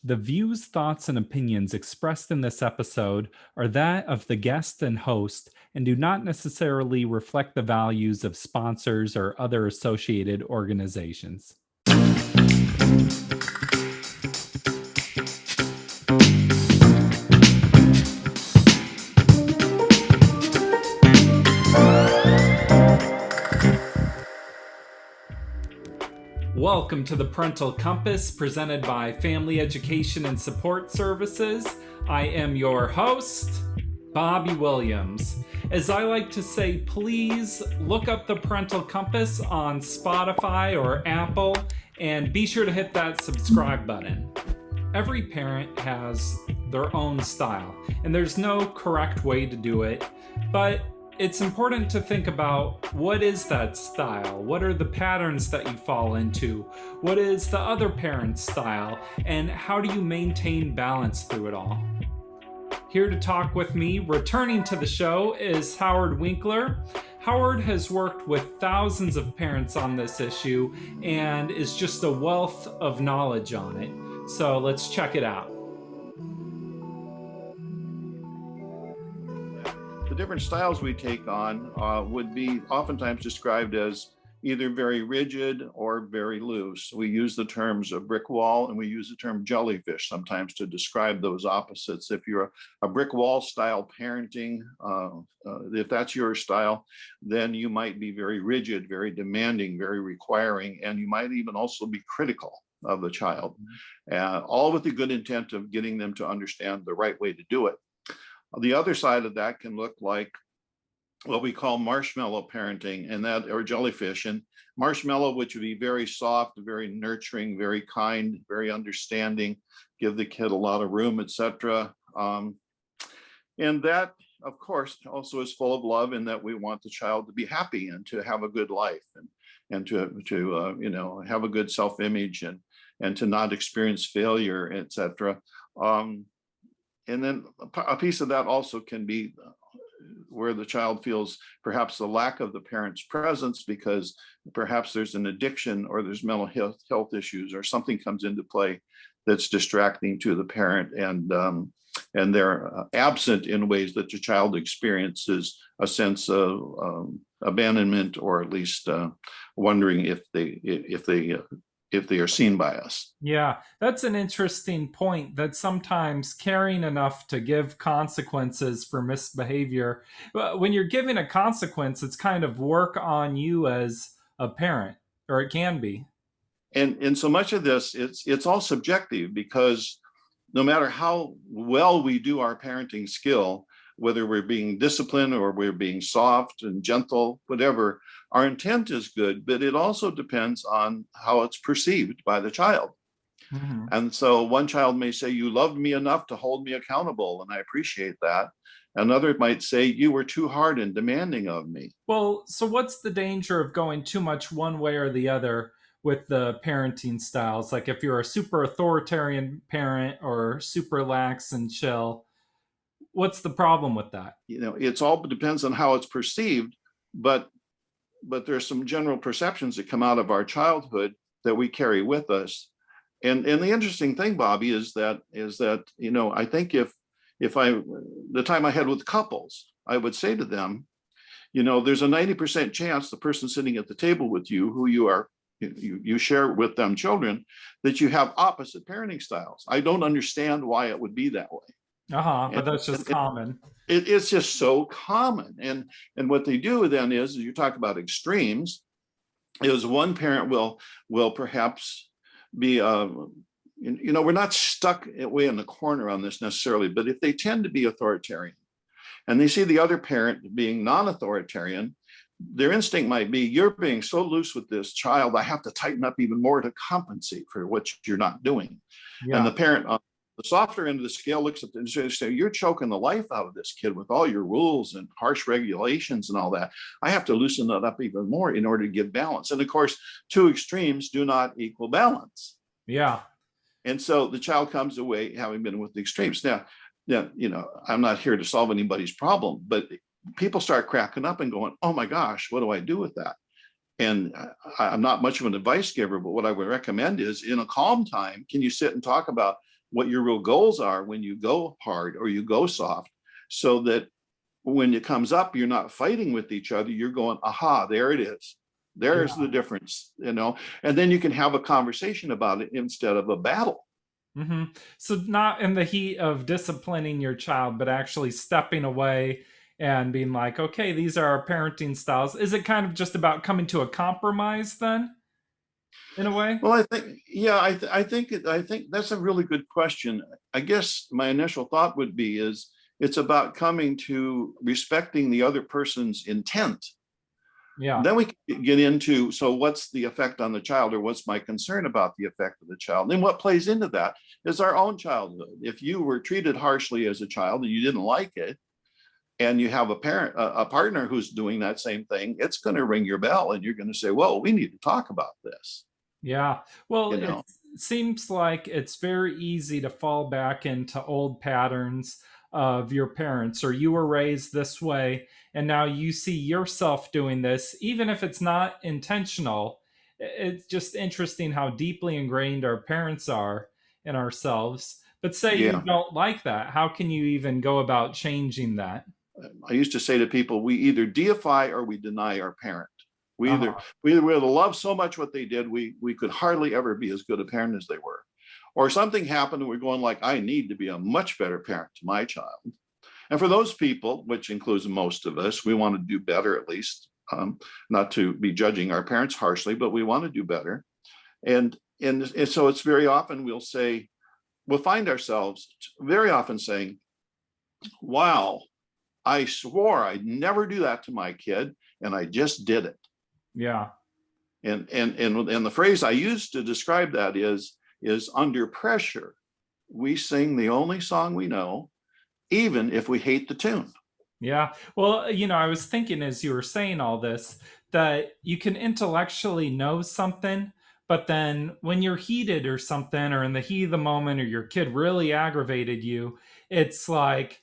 The views, thoughts, and opinions expressed in this episode are that of the guest and host and do not necessarily reflect the values of sponsors or other associated organizations. Welcome to the Parental Compass presented by Family Education and Support Services. I am your host, Bobby Williams. As I like to say, please look up the Parental Compass on Spotify or Apple and be sure to hit that subscribe button. Every parent has their own style, and there's no correct way to do it, but it's important to think about what is that style? What are the patterns that you fall into? What is the other parent's style? And how do you maintain balance through it all? Here to talk with me, returning to the show, is Howard Winkler. Howard has worked with thousands of parents on this issue and is just a wealth of knowledge on it. So let's check it out. The different styles we take on would be oftentimes described as either very rigid or very loose. We use the terms a brick wall and we use the term jellyfish sometimes to describe those opposites. If you're a brick wall style parenting, if that's your style, then you might be very rigid, very demanding, very requiring, and you might even also be critical of the child, all with the good intent of getting them to understand the right way to do it. The other side of that can look like what we call marshmallow parenting, and that, or jellyfish. And marshmallow, which would be very soft, very nurturing, very kind, very understanding, give the kid a lot of room, etc. And that, of course, also is full of love in that we want the child to be happy and to have a good life and to have a good self-image and to not experience failure, etc. And then a piece of that also can be where the child feels perhaps the lack of the parent's presence because perhaps there's an addiction or there's mental health issues or something comes into play that's distracting to the parent, and they're absent in ways that the child experiences a sense of abandonment, or at least wondering if they are seen by us. Yeah, that's an interesting point, that sometimes caring enough to give consequences for misbehavior, when you're giving a consequence, it's kind of work on you as a parent, or it can be. And so much of this, it's all subjective, because no matter how well we do our parenting skill, whether we're being disciplined or we're being soft and gentle, whatever, our intent is good, but it also depends on how it's perceived by the child. Mm-hmm. And so one child may say, you loved me enough to hold me accountable, and I appreciate that. Another might say, you were too hard and demanding of me. Well, so what's the danger of going too much one way or the other with the parenting styles? Like if you're a super authoritarian parent or super lax and chill, what's the problem with that? It's all depends on how it's perceived, but there's some general perceptions that come out of our childhood that we carry with us. And the interesting thing, Bobby, is that I think if the time I had with couples, I would say to them, there's a 90% chance the person sitting at the table with you, who you share with them children, that you have opposite parenting styles. I don't understand why it would be that way. But that's just common. It's just so common. And what they do then is, you talk about extremes, is one parent will perhaps be, we're not stuck way in the corner on this necessarily, but if they tend to be authoritarian and they see the other parent being non-authoritarian, their instinct might be, you're being so loose with this child, I have to tighten up even more to compensate for what you're not doing. Yeah. And the parent, the softer end of the scale, looks at them and says, you're choking the life out of this kid with all your rules and harsh regulations and all that. I have to loosen that up even more in order to get balance. And of course, two extremes do not equal balance. Yeah. And so the child comes away having been with the extremes. Now, I'm not here to solve anybody's problem, but people start cracking up and going, oh my gosh, what do I do with that? And I'm not much of an advice giver, but what I would recommend is, in a calm time, can you sit and talk about what your real goals are when you go hard or you go soft, so that when it comes up, you're not fighting with each other. You're going, aha, there it is. There's Yeah. the difference, and then you can have a conversation about it instead of a battle. Hmm. So not in the heat of disciplining your child, but actually stepping away and being like, okay, these are our parenting styles. Is it kind of just about coming to a compromise then, in a way? Well, I think, yeah, I think that's a really good question. I guess my initial thought would be is it's about coming to respecting the other person's intent. Yeah. Then we can get into, so what's the effect on the child, or what's my concern about the effect of the child? And what plays into that is our own childhood. If you were treated harshly as a child and you didn't like it, and you have a partner who's doing that same thing, it's going to ring your bell, and you're going to say, "Whoa, we need to talk about this." Yeah. Well, You it know, seems like it's very easy to fall back into old patterns of your parents, or you were raised this way, and now you see yourself doing this, even if it's not intentional. It's just interesting how deeply ingrained our parents are in ourselves. But say you yeah. don't like that. How can you even go about changing that? I used to say to people, we either deify or we deny our parent. We either Uh-huh. we either would love so much what they did, we could hardly ever be as good a parent as they were. Or something happened and we're going like, I need to be a much better parent to my child. And for those people, which includes most of us, we want to do better at least. Not to be judging our parents harshly, but we want to do better. And so it's very often we'll find ourselves very often saying, wow, I swore I'd never do that to my kid, and I just did it. Yeah. And the phrase I use to describe that is under pressure, we sing the only song we know, even if we hate the tune. Yeah. Well, I was thinking as you were saying all this that you can intellectually know something, but then when you're heated or something, or in the heat of the moment, or your kid really aggravated you, it's like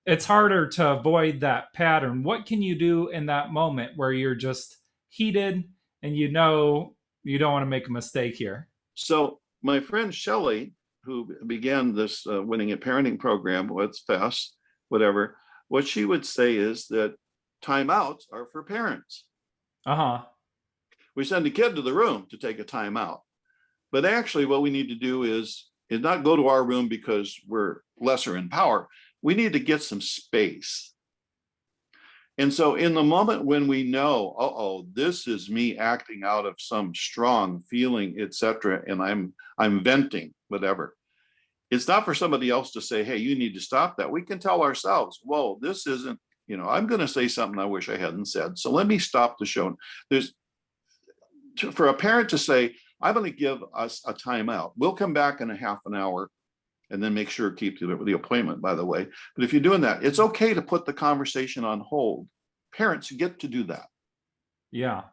it's harder to avoid that pattern. What can you do in that moment where you're just heated and you don't want to make a mistake here? So my friend Shelley, who began this Winning at Parenting program with Fess, whatever, what she would say is that timeouts are for parents. Uh huh. We send a kid to the room to take a timeout. But actually, what we need to do is not go to our room because we're lesser in power. We need to get some space. And so in the moment when we know, oh, this is me acting out of some strong feeling, etc., and I'm venting, whatever. It's not for somebody else to say, hey, you need to stop that. We can tell ourselves, whoa, this isn't, I'm going to say something I wish I hadn't said. So let me stop the show. For a parent to say, I'm going to give us a timeout. We'll come back in a half an hour and then make sure to keep the appointment, by the way. But if you're doing that, it's okay to put the conversation on hold. Parents get to do that. Yeah.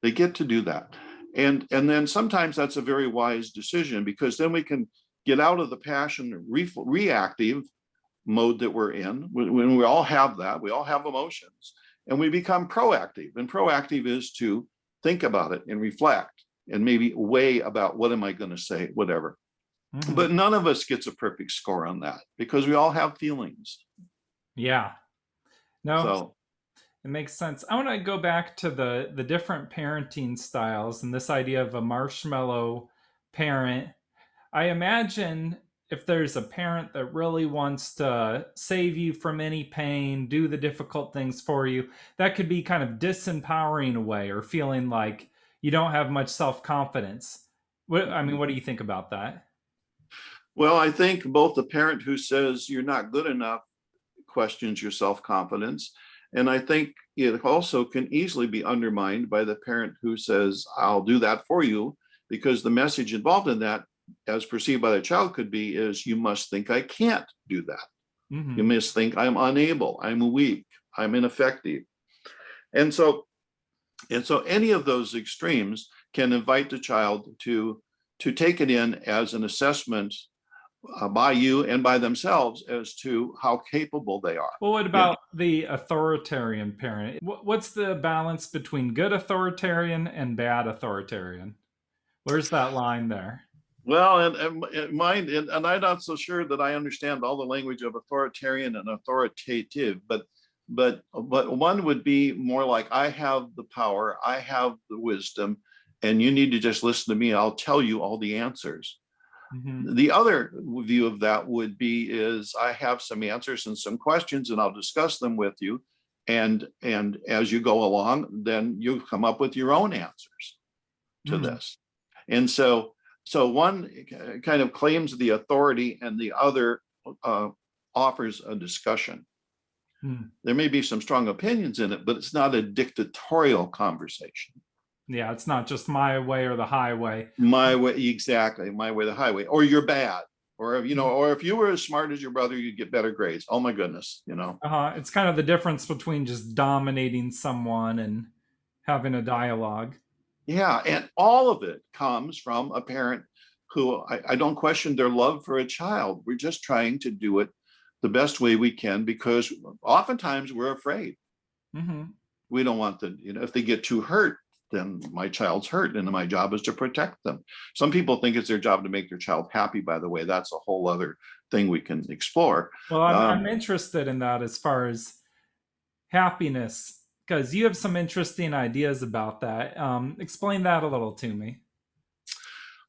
They get to do that. And then sometimes that's a very wise decision, because then we can get out of the passion reactive mode that we're in. When we all have that, we all have emotions, and we become proactive. And proactive is to think about it and reflect and maybe weigh about what am I going to say, whatever. Mm-hmm. But none of us gets a perfect score on that because we all have feelings. Yeah. No, So it makes sense. I want to go back to the different parenting styles and this idea of a marshmallow parent. I imagine if there's a parent that really wants to save you from any pain, do the difficult things for you, that could be kind of disempowering away, or feeling like you don't have much self-confidence. What do you think about that? well, I think both the parent who says you're not good enough questions your self-confidence. And I think it also can easily be undermined by the parent who says, I'll do that for you, because the message involved in that, as perceived by the child, could be is you must think I can't do that. Mm-hmm. You must think I'm unable, I'm weak, I'm ineffective. And so any of those extremes can invite the child to take it in as an assessment by you and by themselves as to how capable they are. Well, what And about the authoritarian parent? What's the balance between good authoritarian and bad authoritarian? Where's that line there? Well, and mine, and I'm not so sure that I understand all the language of authoritarian and authoritative, but one would be more like, I have the power, I have the wisdom, and you need to just listen to me. I'll tell you all the answers. Hmm. The other view of that would be is, I have some answers and some questions, and I'll discuss them with you. And as you go along, then you come up with your own answers to Mm. this. And so one kind of claims the authority, and the other uh, offers a discussion. Mm. There may be some strong opinions in it, but it's not a dictatorial conversation. Yeah, it's not just my way or the highway. My way, exactly. My way, the highway. Or you're bad. Or, Mm. or if you were as smart as your brother, you'd get better grades. Oh my goodness. It's kind of the difference between just dominating someone and having a dialogue. Yeah. And all of it comes from a parent who, I don't question their love for a child. We're just trying to do it the best way we can, because oftentimes we're afraid. Hmm. We don't want if they get too hurt, then my child's hurt, and my job is to protect them. Some people think it's their job to make their child happy, by the way. That's a whole other thing we can explore. Well, I'm interested in that as far as happiness, because you have some interesting ideas about that. Explain that a little to me.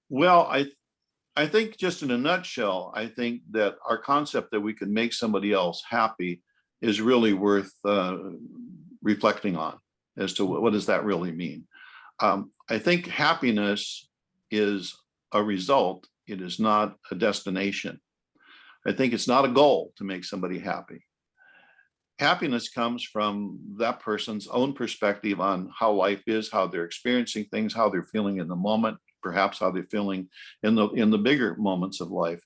Well, I think, just in a nutshell, I think that our concept that we can make somebody else happy is really worth reflecting on, as to what does that really mean. I think happiness is a result. It is not a destination. I think it's not a goal to make somebody happy. Happiness comes from that person's own perspective on how life is, how they're experiencing things, how they're feeling in the moment, perhaps how they're feeling in the bigger moments of life.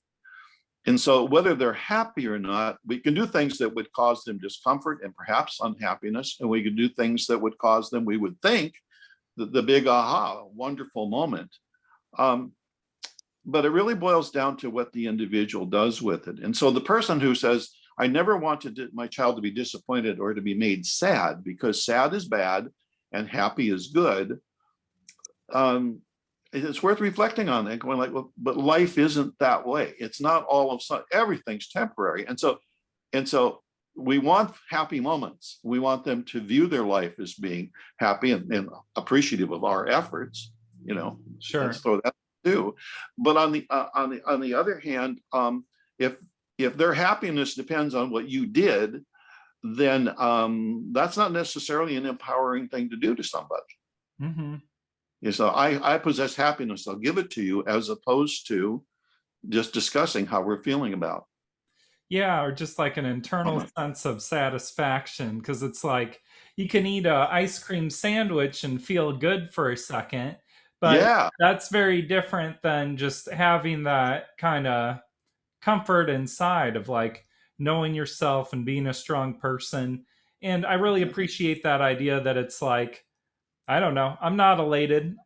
And so whether they're happy or not, we can do things that would cause them discomfort and perhaps unhappiness, and we can do things that would cause them, we would think, the big aha, wonderful moment. But it really boils down to what the individual does with it. And so the person who says, I never wanted my child to be disappointed or to be made sad, because sad is bad and happy is good, it's worth reflecting on that, going like, well, but life isn't that way. It's not all of sudden, everything's temporary. And so we want happy moments. We want them to view their life as being happy and appreciative of our efforts. Sure. Let's throw that too. But on the other hand, if their happiness depends on what you did, then that's not necessarily an empowering thing to do to somebody. Hmm. So I possess happiness, I'll give it to you, as opposed to just discussing how we're feeling about. Yeah, or just like an internal sense of satisfaction, because it's like you can eat a ice cream sandwich and feel good for a second, but Yeah, that's very different than just having that kind of comfort inside of like knowing yourself and being a strong person. And I really appreciate that idea that it's like, I don't know, I'm not elated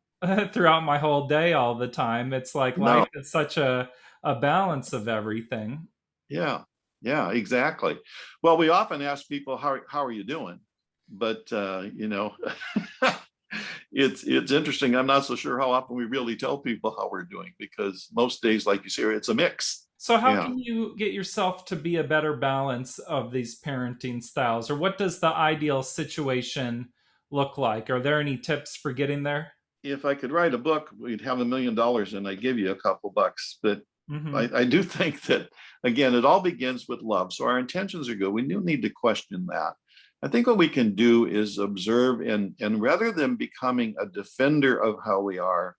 throughout my whole day all the time. It's like life no, is such a balance of everything. yeah, yeah, exactly. Well, we often ask people, how are you doing? But it's interesting. I'm not so sure how often we really tell people how we're doing, because most days, like you say, it's a mix. So, how Yeah. can you get yourself to be a better balance of these parenting styles? Or what does the ideal situation look like? Are there any tips for getting there? If I could write a book, we'd have $1 million, and I give you a couple bucks. But Hmm. I do think that, again, it all begins with love. So our intentions are good. We do need to question that. I think what we can do is observe, and rather than becoming a defender of how we are,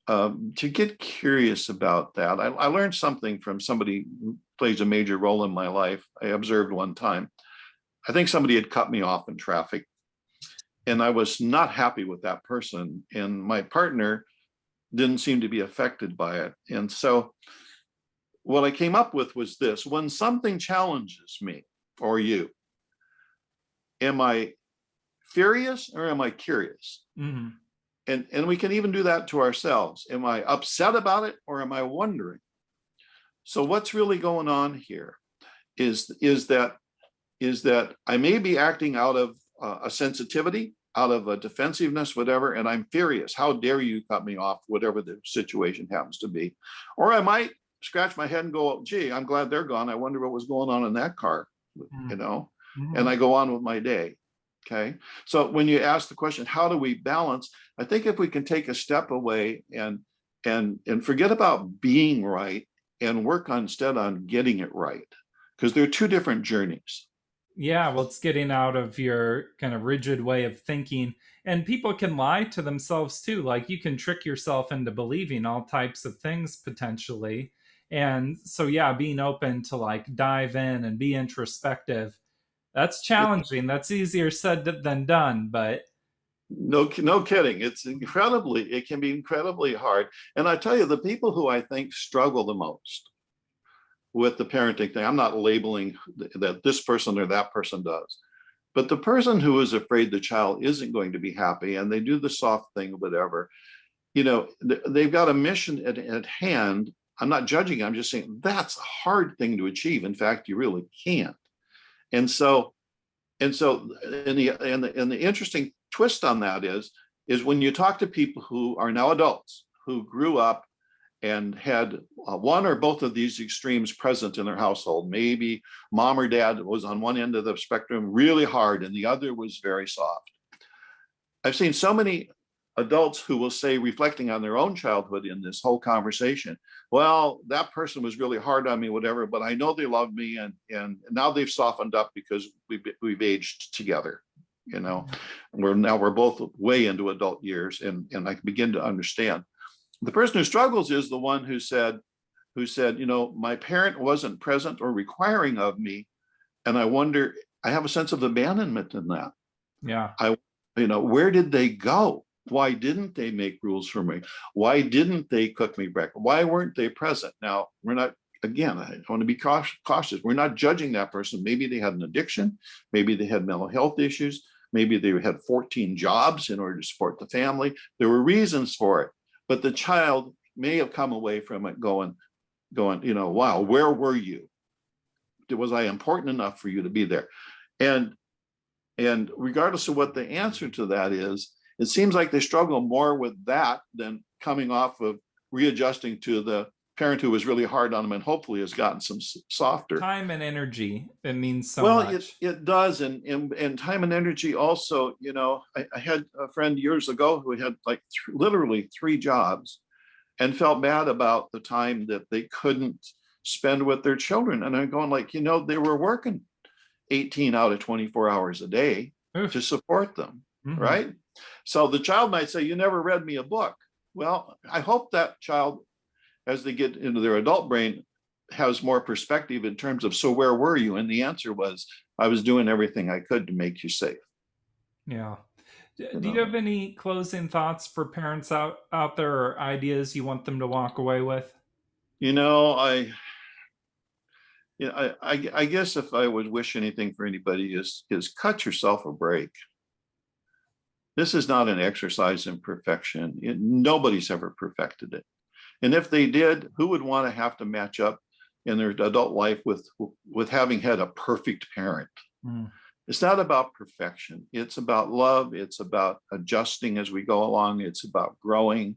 to get curious about that. I learned something from somebody who plays a major role in my life. I observed one time, I think somebody had cut me off in traffic, and I was not happy with that person. And my partner didn't seem to be affected by it. And so what I came up with was this: when something challenges me or you, am I furious or am I curious? Hmm. And we can even do that to ourselves. Am I upset about it or am I wondering? So what's really going on here is that I may be acting out of a sensitivity, out of a defensiveness, whatever, and I'm furious. How dare you cut me off, whatever the situation happens to be. Or I might scratch my head and go, gee, I'm glad they're gone. I wonder what was going on in that car, you know, and I go on with my day. Okay. So when you ask the question, how do we balance? I think if we can take a step away and forget about being right and work instead on getting it right, because they're two different journeys. Yeah, well, it's getting out of your kind of rigid way of thinking. And people can lie to themselves too. Like you can trick yourself into believing all types of things potentially. And so, yeah, being open to like dive in and be introspective, that's challenging. That's easier said than done. But No kidding. It can be incredibly hard. And I tell you, the people who I think struggle the most with the parenting thing, I'm not labeling that this person or that person does, but the person who is afraid the child isn't going to be happy and they do the soft thing, whatever, they've got a mission at hand. I'm not judging. I'm just saying that's a hard thing to achieve. In fact, you really can't. And so, the interesting twist on that is when you talk to people who are now adults who grew up and had one or both of these extremes present in their household. Maybe mom or dad was on one end of the spectrum really hard and the other was very soft. I've seen so many adults who will say, reflecting on their own childhood in this whole conversation, well, that person was really hard on me, whatever, but I know they love me and now they've softened up because we've aged together. We're both way into adult years and I begin to understand. The person who struggles is the one who said, my parent wasn't present or requiring of me. And I wonder, I have a sense of abandonment in that. Yeah. Where did they go? Why didn't they make rules for me? Why didn't they cook me breakfast? Why weren't they present? Now, we're not, again, I want to be cautious. We're not judging that person. Maybe they had an addiction. Maybe they had mental health issues. Maybe they had 14 jobs in order to support the family. There were reasons for it. But the child may have come away from it going, wow, where were you? Was I important enough for you to be there? And regardless of what the answer to that is, it seems like they struggle more with that than coming off of readjusting to the parent who was really hard on them and hopefully has gotten some softer. Time and energy, it means so much. Well, it does. And time and energy also, I had a friend years ago who had like literally 3 jobs and felt bad about the time that they couldn't spend with their children. And I'm going like, they were working 18 out of 24 hours a day to support them, right? So the child might say, you never read me a book. Well, I hope that child, as they get into their adult brain, has more perspective in terms of, so where were you? And the answer was, I was doing everything I could to make you safe. Yeah. Do you have any closing thoughts for parents out there or ideas you want them to walk away with? I guess if I would wish anything for anybody is cut yourself a break. This is not an exercise in perfection. Nobody's ever perfected it. And if they did, who would want to have to match up in their adult life with having had a perfect parent? It's not about perfection. It's about love. It's about adjusting as we go along. It's about growing.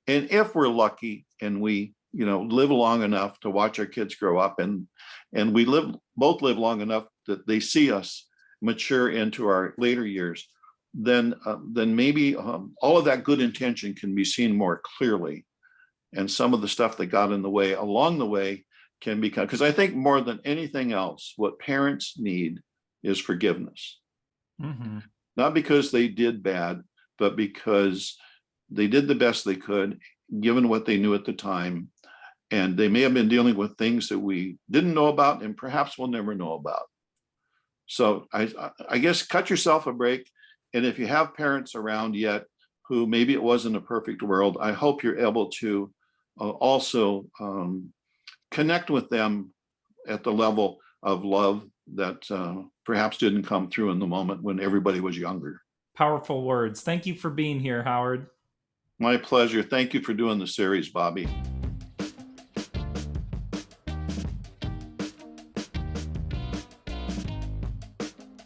And if we're lucky and we, live long enough to watch our kids grow up and we both live long enough that they see us mature into our later years, then maybe all of that good intention can be seen more clearly. And some of the stuff that got in the way along the way can become, because I think more than anything else, what parents need is forgiveness. Not because they did bad, but because they did the best they could, given what they knew at the time. And they may have been dealing with things that we didn't know about and perhaps we'll never know about. So I guess cut yourself a break. And if you have parents around yet who maybe it wasn't a perfect world, I hope you're able to also connect with them at the level of love that perhaps didn't come through in the moment when everybody was younger. Powerful words. Thank you for being here, Howard. My pleasure. Thank you for doing the series, Bobby.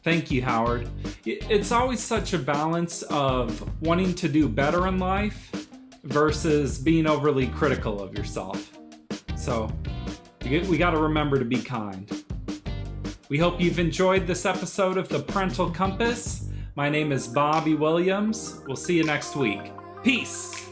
Thank you, Howard. It's always such a balance of wanting to do better in life versus being overly critical of yourself. So we got to remember to be kind. We hope you've enjoyed this episode of The Parental Compass. My name is Bobby Williams. We'll see you next week. Peace.